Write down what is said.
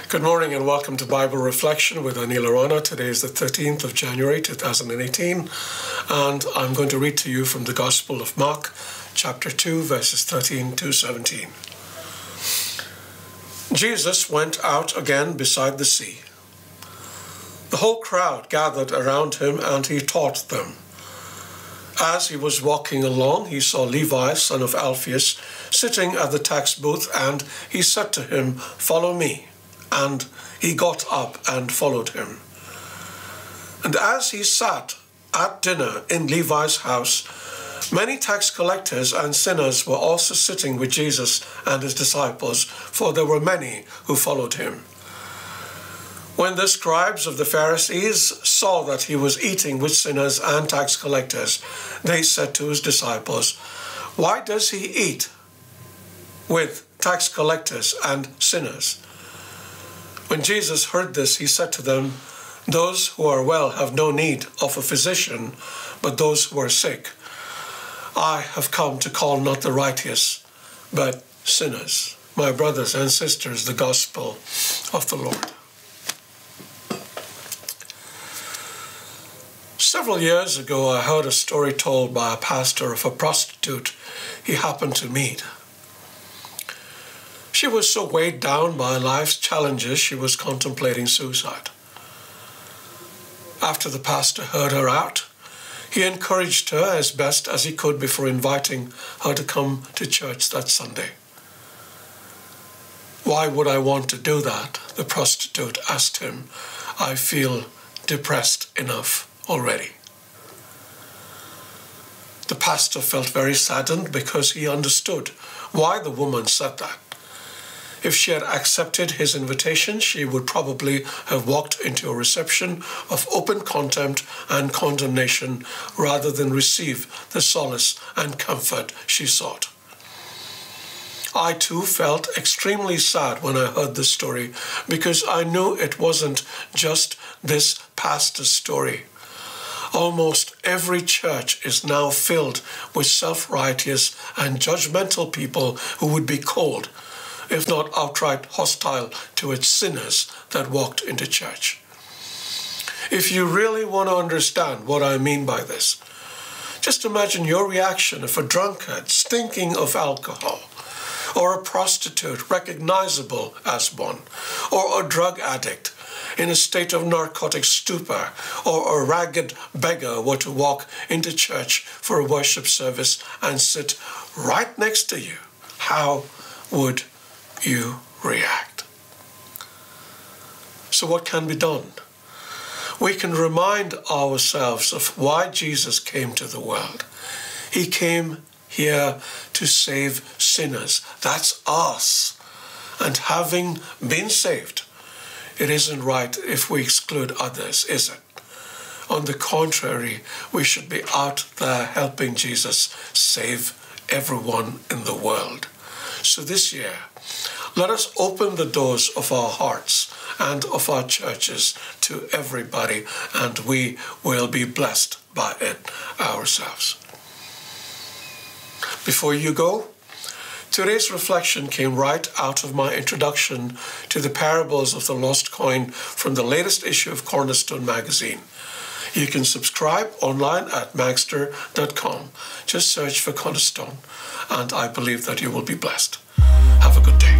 Good morning and welcome to Bible Reflection with Aneel Aranha. Today is the 13th of January 2018 and I'm going to read to you from the Gospel of Mark, chapter 2, verses 13 to 17. Jesus went out again beside the sea. The whole crowd gathered around him and he taught them. As he was walking along, he saw Levi, son of Alphaeus, sitting at the tax booth, and he said to him, "Follow me." And he got up and followed him. And as he sat at dinner in Levi's house, many tax collectors and sinners were also sitting with Jesus and his disciples, for there were many who followed him. When the scribes of the Pharisees saw that he was eating with sinners and tax collectors, they said to his disciples, "Why does he eat with tax collectors and sinners?" When Jesus heard this, he said to them, "Those who are well have no need of a physician, but those who are sick. I have come to call not the righteous, but sinners." My brothers and sisters, the gospel of the Lord. Several years ago, I heard a story told by a pastor of a prostitute he happened to meet. She was so weighed down by life's challenges, she was contemplating suicide. After the pastor heard her out, he encouraged her as best as he could before inviting her to come to church that Sunday. "Why would I want to do that?" the prostitute asked him. "I feel depressed enough already." The pastor felt very saddened because he understood why the woman said that. If she had accepted his invitation, she would probably have walked into a reception of open contempt and condemnation rather than receive the solace and comfort she sought. I too felt extremely sad when I heard this story because I knew it wasn't just this pastor's story. Almost every church is now filled with self-righteous and judgmental people who would be cold, if not outright hostile to its sinners that walked into church. If you really want to understand what I mean by this, just imagine your reaction if a drunkard stinking of alcohol, or a prostitute recognizable as one, or a drug addict in a state of narcotic stupor, or a ragged beggar were to walk into church for a worship service and sit right next to you. How would you react? So what can be done? We can remind ourselves of why Jesus came to the world. He came here to save sinners. That's us. And having been saved, it isn't right if we exclude others, is it? On the contrary, we should be out there helping Jesus save everyone in the world. So this year, let us open the doors of our hearts and of our churches to everybody, and we will be blessed by it ourselves. Before you go, today's reflection came right out of my introduction to the parables of the lost coin from the latest issue of Cornerstone magazine. You can subscribe online at magster.com. Just search for Cornerstone, and I believe that you will be blessed. Have a good day.